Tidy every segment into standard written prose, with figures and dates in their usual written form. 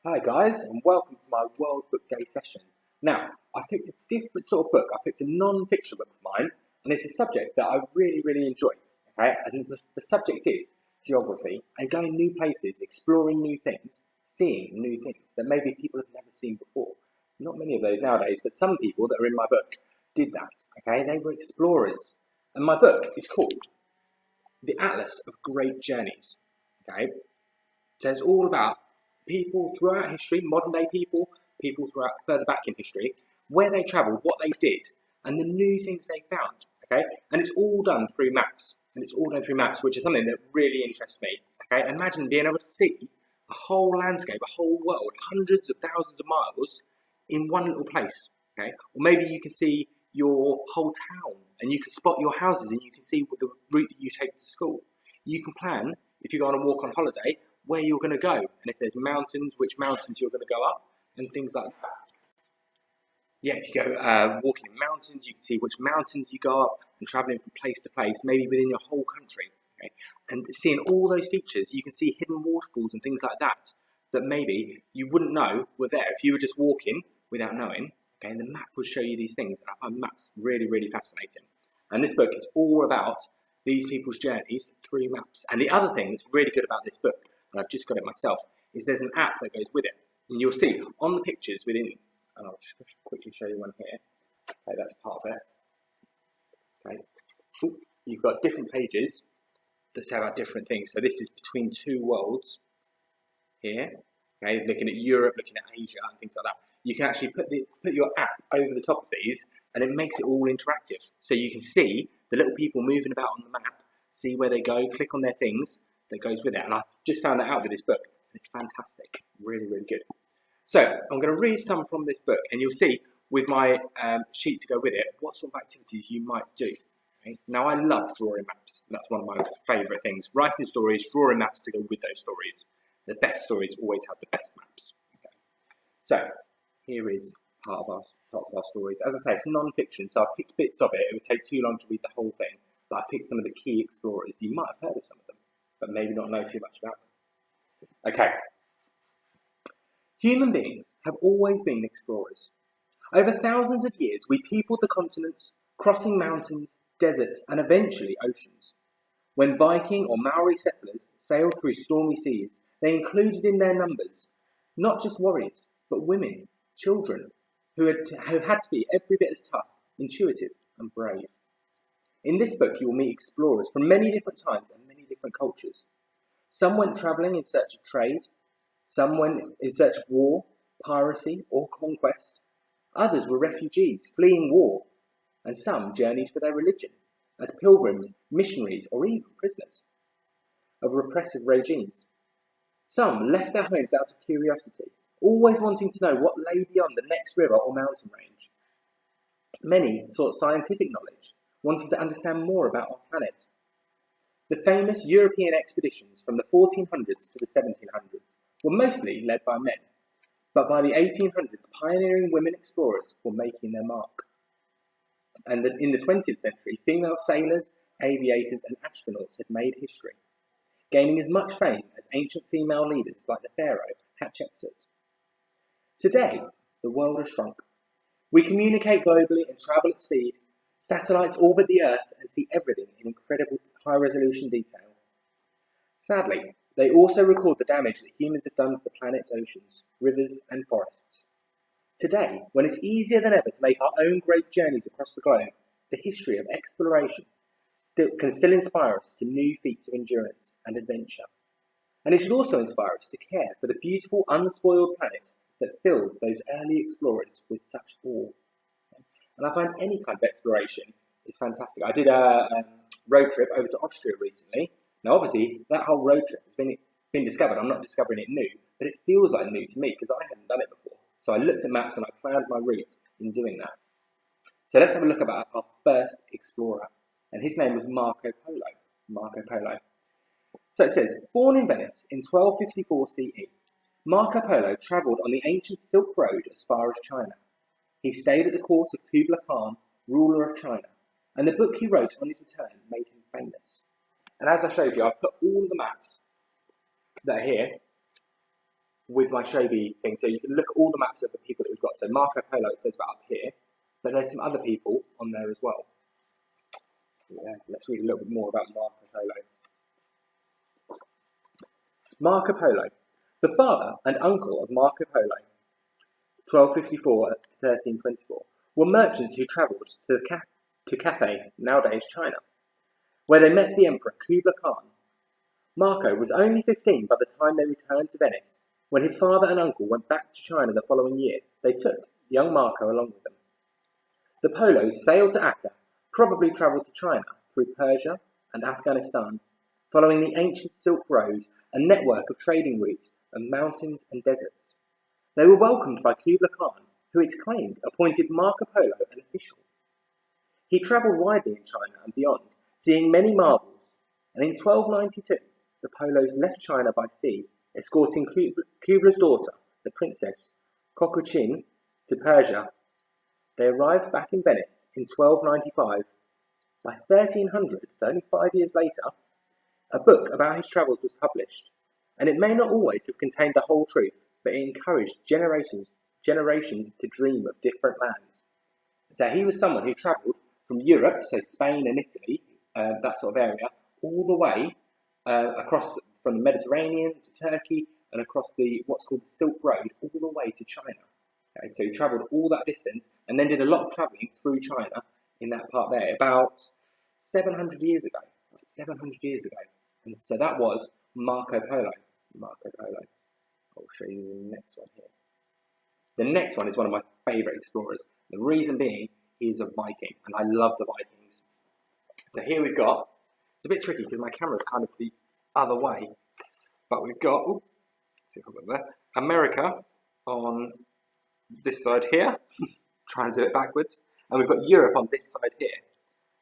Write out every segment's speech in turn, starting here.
Hi guys, and welcome to my World Book Day session. Now, I picked a different sort of book. I picked a non-fiction book of mine, and it's a subject that I really enjoy. Okay, and the subject is geography and going new places, exploring new things, seeing new things that maybe people have never seen before. Not many of those nowadays, but some people that are in my book did that. Okay, they were explorers, and my book is called The Atlas of Great Journeys. Okay, so it's all about people throughout history, modern day people throughout further back in history, where they travelled, what they did, and the new things they found. Okay, and it's all done through maps, which is something that really interests me. Okay, imagine being able to see a whole landscape, a whole world, hundreds of thousands of miles in one little place. Okay, or maybe you can see your whole town, and you can spot your houses, and you can see the route that you take to school. You can plan if you go on a walk on holiday where you're going to go, and if there's mountains, which mountains you're going to go up, and things like that. Yeah, if you go walking in mountains, you can see which mountains you go up, and travelling from place to place, maybe within your whole country. Okay? And seeing all those features, you can see hidden waterfalls and things like that, that maybe you wouldn't know were there if you were just walking without knowing. Okay, and the map would show you these things, and I find maps really fascinating. And this book is all about these people's journeys through maps. And the other thing that's really good about this book, and I've just got it myself, is there's an app that goes with it. And you'll see on the pictures within, and I'll just quickly show you one here. Okay, that's part of it. Okay. You've got different pages that say about different things. So this is between two worlds here. Okay, looking at Europe, looking at Asia, and things like that. You can actually put your app over the top of these, and it makes it all interactive. So you can see the little people moving about on the map, see where they go, click on their things that goes with it. And I just found that out with this book. It's fantastic, really good. So I'm going to read some from this book, and you'll see with my sheet to go with it what sort of activities you might do. Okay? Now, I love drawing maps. That's one of my favourite things. Writing stories, drawing maps to go with those stories. The best stories always have the best maps. Okay. So here is parts of our stories. As I say, it's non-fiction, so I've picked bits of it. It would take too long to read the whole thing, but I picked some of the key explorers. You might have heard of some of them, but maybe not know too much about them. Okay. Human beings have always been explorers. Over thousands of years, we peopled the continents, crossing mountains, deserts, and eventually oceans. When Viking or Maori settlers sailed through stormy seas, they included in their numbers not just warriors, but women, children, who had to be every bit as tough, intuitive, and brave. In this book, you will meet explorers from many different times and many different cultures. Some went travelling in search of trade, some went in search of war, piracy, or conquest. Others were refugees fleeing war, and some journeyed for their religion, as pilgrims, missionaries, or even prisoners of repressive regimes. Some left their homes out of curiosity, always wanting to know what lay beyond the next river or mountain range. Many sought scientific knowledge, wanting to understand more about our planet. The famous European expeditions from the 1400s to the 1700s were mostly led by men, but by the 1800s, pioneering women explorers were making their mark. And in the 20th century, female sailors, aviators, and astronauts had made history, gaining as much fame as ancient female leaders like the pharaoh Hatshepsut. Today, the world has shrunk. We communicate globally and travel at speed. Satellites orbit the Earth and see everything in incredible high-resolution detail. Sadly, they also record the damage that humans have done to the planet's oceans, rivers, and forests. Today, when it's easier than ever to make our own great journeys across the globe, the history of exploration can still inspire us to new feats of endurance and adventure. And it should also inspire us to care for the beautiful, unspoiled planet that filled those early explorers with such awe. And I find any kind of exploration is fantastic. I did a road trip over to Austria recently. Now, obviously, that whole road trip has been discovered. I'm not discovering it new, but it feels like new to me because I hadn't done it before. So I looked at maps and I planned my route in doing that. So let's have a look about our first explorer. And his name was Marco Polo. So it says, born in Venice in 1254 CE, Marco Polo travelled on the ancient Silk Road as far as China. He stayed at the court of Kublai Khan, ruler of China, and the book he wrote on his return made him famous. And as I showed you, I've put all the maps that are here with my Shobi thing. So you can look at all the maps of the people that we've got. So Marco Polo, it says about up here, but there's some other people on there as well. Yeah, let's read a little bit more about Marco Polo. Marco Polo, the father and uncle of Marco Polo, 1254 to 1324, were merchants who travelled to Cathay, nowadays China, where they met the Emperor Kublai Khan. Marco was only 15 by the time they returned to Venice. When his father and uncle went back to China the following year, they took young Marco along with them. The Polos sailed to Akka, probably travelled to China through Persia and Afghanistan, following the ancient Silk Road, a network of trading routes of mountains and deserts. They were welcomed by Kublai Khan, who it's claimed appointed Marco Polo an official. He travelled widely in China and beyond, seeing many marvels, and in 1292 the Polos left China by sea, escorting Kublai's daughter, the Princess Kokuchin, to Persia. They arrived back in Venice in 1295. By 1300, so only 5 years later, a book about his travels was published, and it may not always have contained the whole truth, but it encouraged generations to dream of different lands. So he was someone who travelled from Europe, so Spain and Italy, that sort of area, all the way across from the Mediterranean to Turkey and across what's called the Silk Road, all the way to China. Okay, so he travelled all that distance and then did a lot of travelling through China in that part there, about 700 years ago. 700 years ago. And so that was Marco Polo. Marco Polo. I'll show you the next one here. The next one is one of my favourite explorers. The reason being, he's a Viking, and I love the Vikings. So here we've got, it's a bit tricky because my camera's kind of the other way, but we've got, let's see if I've got there, America on this side here, try and do it backwards, and we've got Europe on this side here.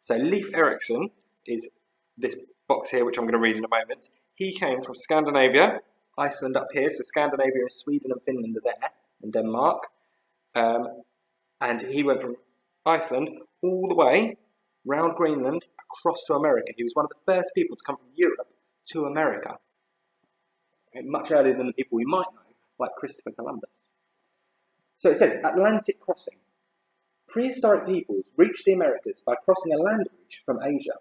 So Leif Erikson is this box here, which I'm going to read in a moment. He came from Scandinavia, Iceland up here, so Scandinavia and Sweden and Finland are there, and Denmark. And he went from Iceland all the way round Greenland across to America. He was one of the first people to come from Europe to America, much earlier than the people we might know, like Christopher Columbus. So it says, Atlantic crossing. Prehistoric peoples reached the Americas by crossing a land bridge from Asia,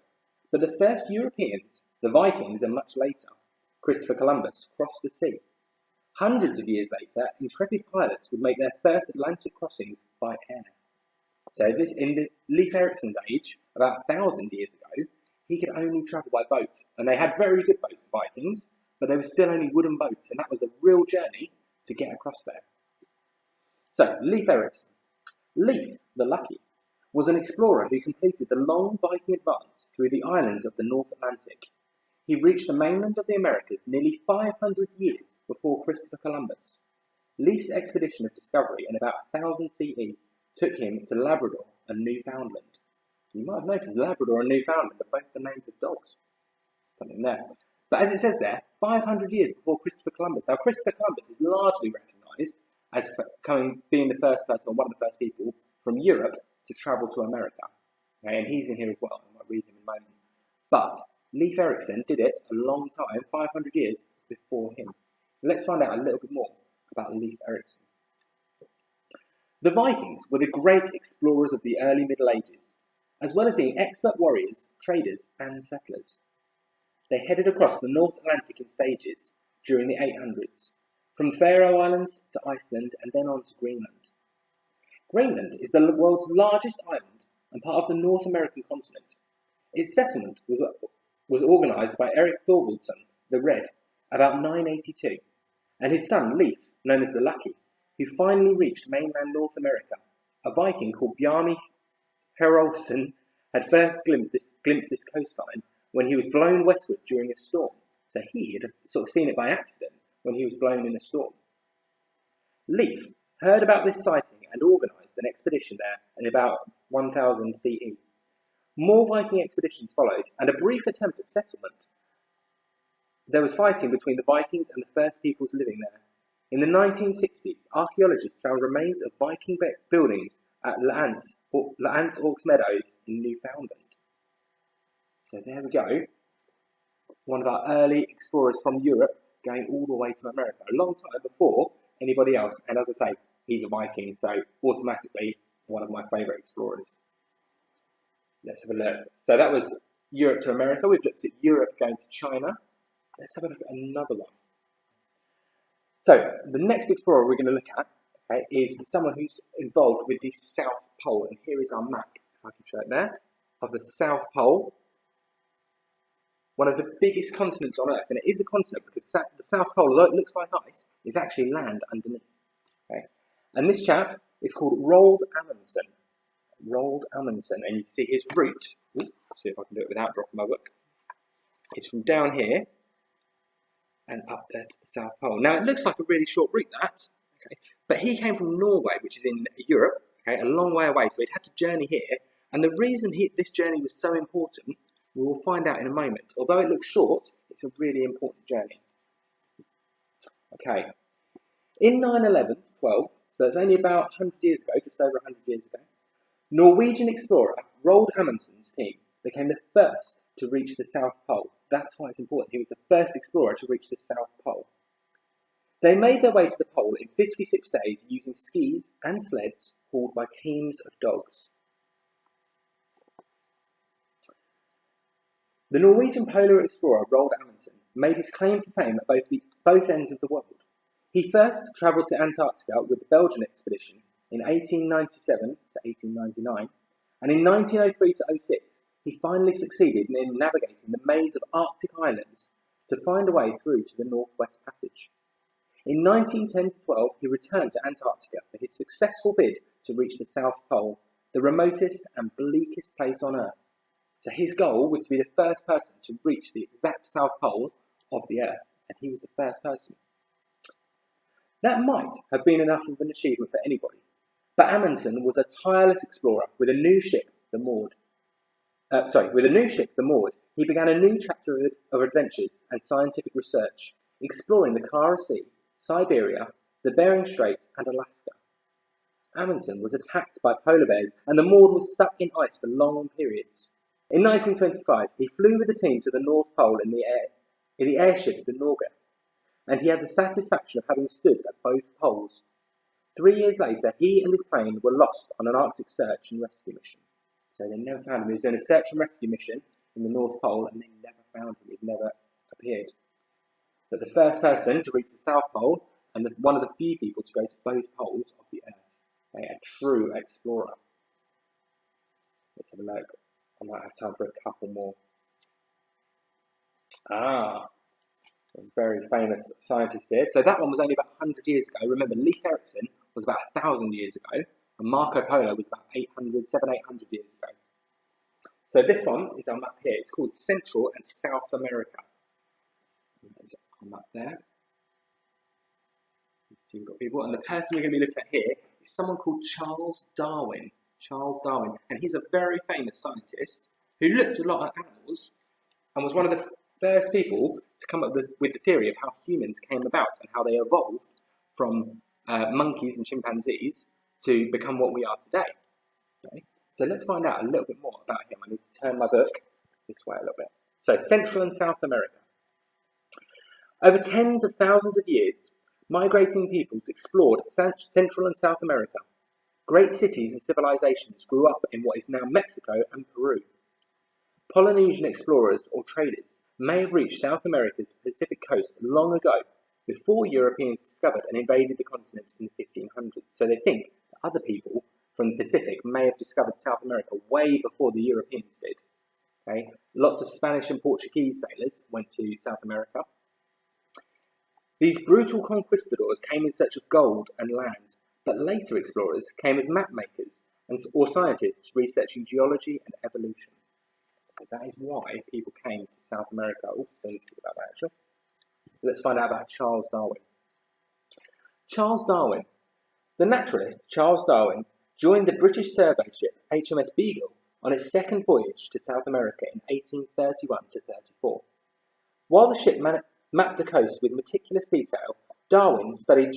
but the first Europeans, the Vikings, and much later, Christopher Columbus, crossed the sea. Hundreds of years later, intrepid pilots would make their first Atlantic crossings by air. So in the Leif Erikson's age, about 1,000 years ago, he could only travel by boat. And they had very good boats, the Vikings, but they were still only wooden boats, and that was a real journey to get across there. So, Leif Erikson. Leif, the Lucky, was an explorer who completed the long Viking advance through the islands of the North Atlantic. He reached the mainland of the Americas nearly 500 years before Christopher Columbus. Leif's expedition of discovery in about 1000 CE took him to Labrador and Newfoundland. You might have noticed Labrador and Newfoundland are both the names of dogs. Something there. But as it says there, 500 years before Christopher Columbus. Now, Christopher Columbus is largely recognised as being the first person, or one of the first people from Europe to travel to America. Okay, and he's in here as well. I might read him in a moment. But Leif Erikson did it a long time, 500 years before him. Let's find out a little bit more about Leif Erikson. The Vikings were the great explorers of the early Middle Ages, as well as being expert warriors, traders, and settlers. They headed across the North Atlantic in stages during the 800s, from the Faroe Islands to Iceland and then on to Greenland. Greenland is the world's largest island and part of the North American continent. Its settlement was organised by Eric Thorvaldsson, the Red, about 982, and his son Leif, known as the Lucky, who finally reached mainland North America. A Viking called Bjarni Herolfsson had first glimpsed this coastline when he was blown westward during a storm, so he had sort of seen it by accident when he was blown in a storm. Leif heard about this sighting and organised an expedition there in about 1000 CE. More Viking expeditions followed, and a brief attempt at settlement. There was fighting between the Vikings and the first peoples living there. In the 1960s, archaeologists found remains of Viking buildings at Lance Orks Meadows in Newfoundland. So there we go. One of our early explorers from Europe going all the way to America, a long time before anybody else. And as I say, he's a Viking, so automatically one of my favourite explorers. Let's have a look. So that was Europe to America. We've looked at Europe going to China. Let's have a look at another one. So the next explorer we're going to look at, okay, is someone who's involved with the South Pole. And here is our map, if I can show it there, of the South Pole. One of the biggest continents on Earth, and it is a continent because the South Pole, although it looks like ice, is actually land underneath. Okay? And this chap is called Roald Amundsen. Roald Amundsen, and you can see his route. Ooh, see if I can do it without dropping my book. It's from down here and up there to the South Pole. Now it looks like a really short route, that, okay? But he came from Norway, which is in Europe, okay, a long way away. So he'd had to journey here, and the reason this journey was so important, we will find out in a moment. Although it looks short, it's a really important journey. Okay, in 911-12, so it's only about 100 years ago, just over 100 years ago, Norwegian explorer Roald Amundsen's team became the first to reach the South Pole. That's why it's important. He was the first explorer to reach the South Pole. They made their way to the pole in 56 days using skis and sleds pulled by teams of dogs. The Norwegian polar explorer Roald Amundsen made his claim to fame at both ends of the world. He first travelled to Antarctica with the Belgian expedition in 1897 to 1899, and in 1903 to 06, he finally succeeded in navigating the maze of Arctic islands to find a way through to the Northwest Passage. In 1910-12, he returned to Antarctica for his successful bid to reach the South Pole, the remotest and bleakest place on Earth. So his goal was to be the first person to reach the exact South Pole of the Earth, and he was the first person. That might have been enough of an achievement for anybody, but Amundsen was a tireless explorer with a new ship, the Maud. He began a new chapter of adventures and scientific research, exploring the Kara Sea, Siberia, the Bering Strait, and Alaska. Amundsen was attacked by polar bears, and the Maud was stuck in ice for long periods. In 1925, he flew with the team to the North Pole in the airship the Norge, and he had the satisfaction of having stood at both poles. 3 years later, he and his plane were lost on an Arctic search and rescue mission. So they never found him. He was doing a search and rescue mission in the North Pole, and they never found him. He never appeared. But the first person to reach the South Pole, and one of the few people to go to both poles of the Earth. A true explorer. Let's have a look. I might have time for a couple more. A very famous scientist here. So that one was only about 100 years ago. Remember, Leif Erikson was about 1,000 years ago, and Marco Polo was about 800 years ago. So this one is our map here. It's called Central and South America. There's our map there. So we've got people, and the person we're going to be looking at here is someone called Charles Darwin. Charles Darwin, and he's a very famous scientist who looked a lot at animals and was one of the first people to come up with the theory of how humans came about and how they evolved from monkeys and chimpanzees to become what we are today. Okay? So let's find out a little bit more about him. I need to turn my book this way a little bit. So Central and South America. Over tens of thousands of years, migrating peoples explored Central and South America. Great cities and civilizations grew up in what is now Mexico and Peru. Polynesian explorers or traders may have reached South America's Pacific coast long ago, before Europeans discovered and invaded the continent in the 1500s. So they think that other people from the Pacific may have discovered South America way before the Europeans did. Okay? Lots of Spanish and Portuguese sailors went to South America. These brutal conquistadors came in search of gold and land, but later explorers came as map makers or scientists researching geology and evolution. So that is why people came to South America. Also, need to think about that actually. Let's find out about Charles Darwin. Charles Darwin. The naturalist Charles Darwin joined the British survey ship HMS Beagle on its second voyage to South America in 1831 to 34. While the ship mapped the coast with meticulous detail, Darwin studied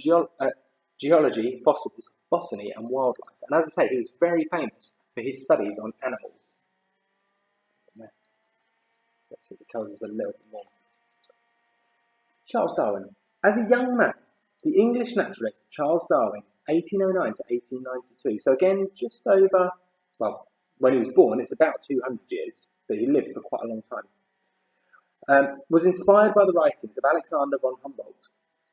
geology, fossils, botany and wildlife. And as I say, he was very famous for his studies on animals. Let's see if it tells us a little bit more. Charles Darwin. As a young man, the English naturalist Charles Darwin, 1809 to 1892, so again, just over, well, when he was born, it's about 200 years, but he lived for quite a long time, was inspired by the writings of Alexander von Humboldt.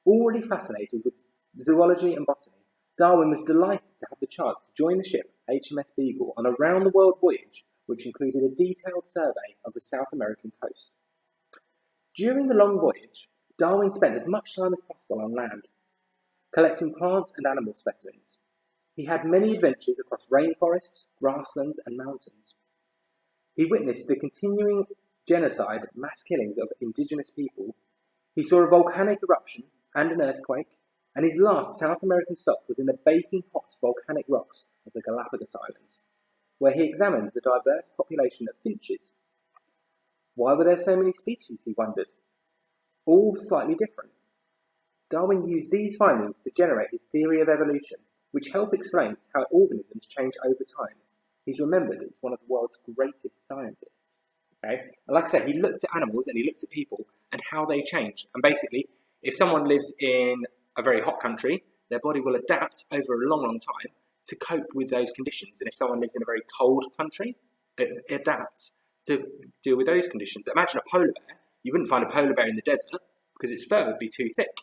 Already fascinated with zoology and botany, Darwin was delighted to have the chance to join the ship HMS Beagle on a round-the-world voyage, which included a detailed survey of the South American coast. During the long voyage, Darwin spent as much time as possible on land, collecting plant and animal specimens. He had many adventures across rainforests, grasslands, and mountains. He witnessed the continuing genocide, mass killings of indigenous people. He saw a volcanic eruption and an earthquake, and his last South American stop was in the baking hot volcanic rocks of the Galapagos Islands, where he examined the diverse population of finches. Why were there so many species, he wondered, all slightly different? Darwin used these findings to generate his theory of evolution, which helped explain how organisms change over time. He's remembered as one of the world's greatest scientists. Okay? And like I said, he looked at animals and he looked at people and how they change. And basically, if someone lives in a very hot country, their body will adapt over a long, long time to cope with those conditions. And if someone lives in a very cold country, it adapts to deal with those conditions. Imagine a polar bear. You wouldn't find a polar bear in the desert because its fur would be too thick.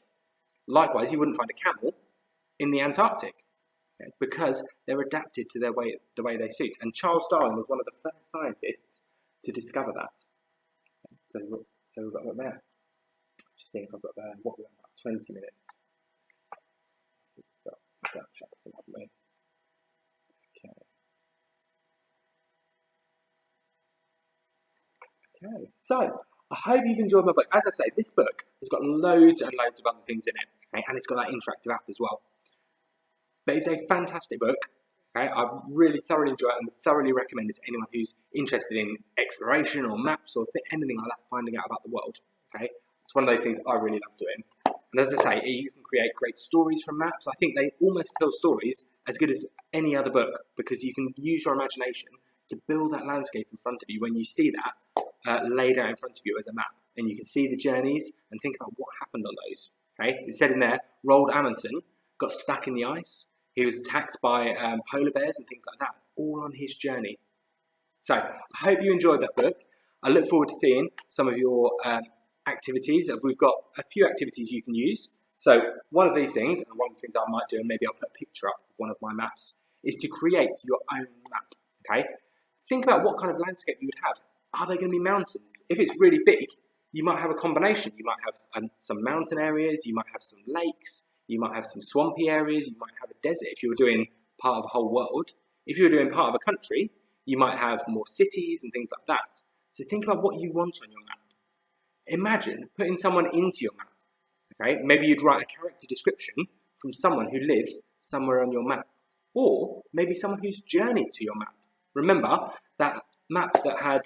Likewise, you wouldn't find a camel in the Antarctic, okay, because they're adapted to the way they suit. And Charles Darwin was one of the first scientists to discover that. Okay, so we've got that there. Just think I've got there. What we've got about 20 minutes. Okay, so I hope you've enjoyed my book. As I say, this book has got loads and loads of other things in it, okay? And it's got that interactive app as well. But it's a fantastic book. Okay? I really thoroughly enjoy it and thoroughly recommend it to anyone who's interested in exploration or maps or anything like that, finding out about the world. Okay? It's one of those things I really love doing. And as I say, you can create great stories from maps. I think they almost tell stories as good as any other book because you can use your imagination to build that landscape in front of you when you see that laid out in front of you as a map. And you can see the journeys and think about what happened on those. Okay? It said in there, Roald Amundsen got stuck in the ice. He was attacked by polar bears and things like that, all on his journey. So I hope you enjoyed that book. I look forward to seeing some of your activities. We've got a few activities you can use. So one of these things, and one of the things I might do, and maybe I'll put a picture up of one of my maps, is to create your own map. Okay? Think about what kind of landscape you would have. Are they going to be mountains? If it's really big, you might have a combination. You might have some mountain areas, you might have some lakes, you might have some swampy areas, you might have a desert if you were doing part of a whole world. If you were doing part of a country, you might have more cities and things like that. So think about what you want on your map. Imagine putting someone into your map. Okay? Maybe you'd write a character description from someone who lives somewhere on your map. Or maybe someone who's journeyed to your map. Remember that map that had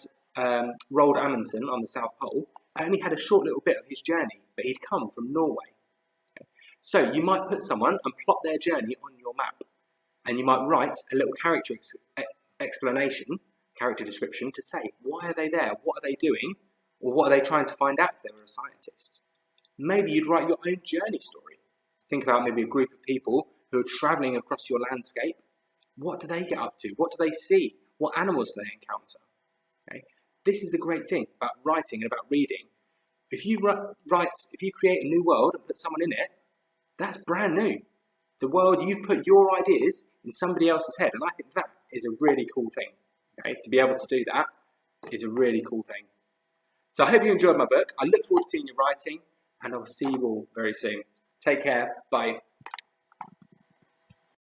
Roald Amundsen on the South Pole only had a short little bit of his journey, but he'd come from Norway. Okay? So you might put someone and plot their journey on your map. And you might write a little character character description to say, why are they there? What are they doing? Or what are they trying to find out if they were a scientist? Maybe you'd write your own journey story. Think about maybe a group of people who are travelling across your landscape. What do they get up to? What do they see? What animals do they encounter? Okay? This is the great thing about writing and about reading. If you create a new world and put someone in it, that's brand new. The world, you've put your ideas in somebody else's head, and I think that is a really cool thing. Okay? To be able to do that is a really cool thing. So I hope you enjoyed my book. I look forward to seeing your writing, and I'll see you all very soon. Take care. Bye.